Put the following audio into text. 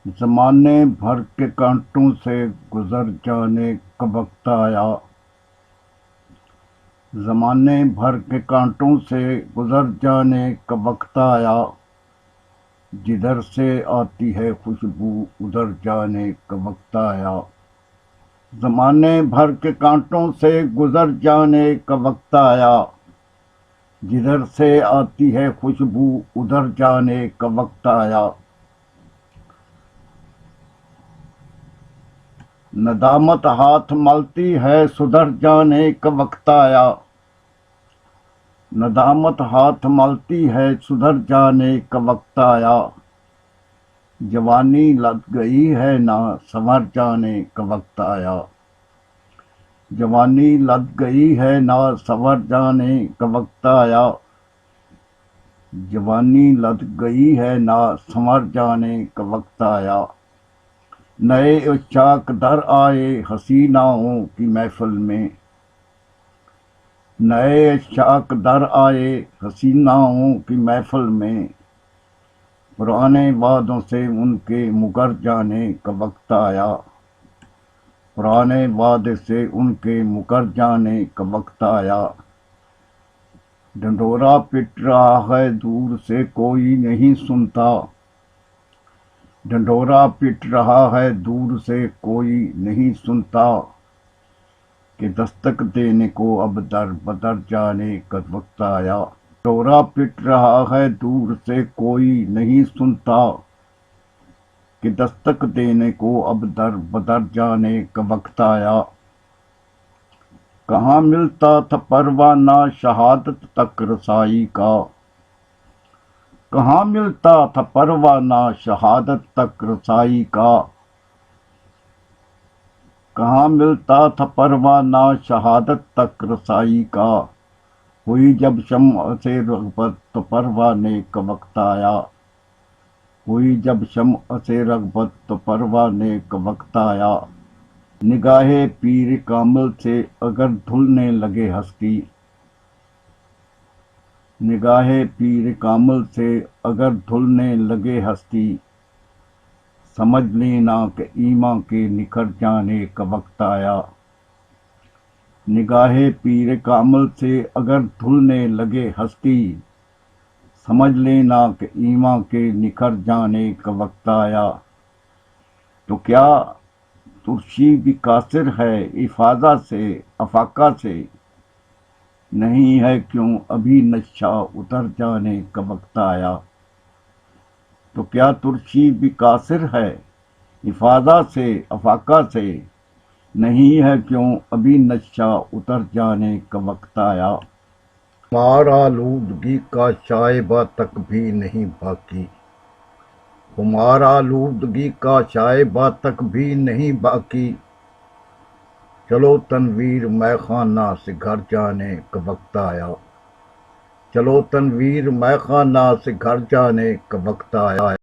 زمانے بھر کے کانٹوں سے گزر جانے کا وقت آیا۔ زمانے بھر کے کانٹوں سے گزر جانے کا وقت آیا۔ جدھر سے آتی ہے خوشبو ادھر جانے کا وقت آیا۔ زمانے بھر کے کانٹوں سے گزر جانے کا وقت آیا۔ جدھر سے آتی ہے خوشبو ادھر جانے کا وقت آیا۔ ندامت ہاتھ ملتی ہے سدھر جانے کا وقت آیا۔ ندامت ہاتھ ملتی ہے سدھر جانے کا وقت آیا۔ جوانی لد گئی ہے نہ سنور جانے کا وقت آیا۔ جوانی لد گئی ہے نہ سنور جانے کا وقت آیا۔ جوانی لد گئی ہے نہ سنور جانے کا وقت آیا۔ نئے اشاق در آئے حسیناؤں کی محفل میں۔ نئے اشاق در آئے حسیناؤں کی محفل میں۔ پرانے وعدوں سے ان کے مکر جانے کا وقت آیا۔ پرانے وعدے سے ان کے مکر جانے کا وقت آیا۔ ڈنڈورا پٹ رہا ہے دور سے کوئی نہیں سنتا۔ ڈنڈورا پٹ رہا ہے دور سے کوئی نہیں سنتا۔ کہ دستک دینے کو اب در بدر جانے کا وقت آیا۔ ڈنڈورا پٹ رہا ہے دور سے کوئی نہیں سنتا۔ کہ دستک دینے کو اب در بدر جانے کا وقت آیا۔ کہاں ملتا تھا پروانہ شہادت تک رسائی کا۔ کہاں ملتا تھا پروانہ شہادت تک رسائی کا۔ کہاں ملتا تھا پروانہ شہادت تک رسائی کا۔ ہوئی جب شمع سے رغبت تو پروانے کا وقت آیا۔ ہوئی جب شمع سے رغبت تو پروانے کا وقت آیا۔ نگاہ پیر کامل سے اگر دھلنے لگے ہستی۔ نگاہ پیر کامل سے اگر دھلنے لگے ہستی۔ سمجھ لینا کہ ایمان کے نکھر جانے کا وقت آیا۔ نگاہ پیر کامل سے اگر دھلنے لگے ہستی۔ سمجھ لینا کہ ایمان کے نکھر جانے کا وقت آیا۔ تو کیا ترشی بھی قاصر ہے افاضہ سے افاقہ سے۔ نہیں ہے کیوں ابھی نشہ اتر جانے کا وقت آیا۔ تو کیا ترشی بھی قاصر ہے افاضہ سے افاقہ سے۔ نہیں ہے کیوں ابھی نشہ اتر جانے کا وقت آیا۔ خمار آلودگی کا شائبہ تک بھی نہیں باقی۔ خمار آلودگی کا شائبہ تک بھی نہیں باقی۔ چلو تنویر مے خانہ سے گھر جانے کا وقت آیا۔ چلو تنویر مے خانہ سے گھر جانے کا وقت آیا۔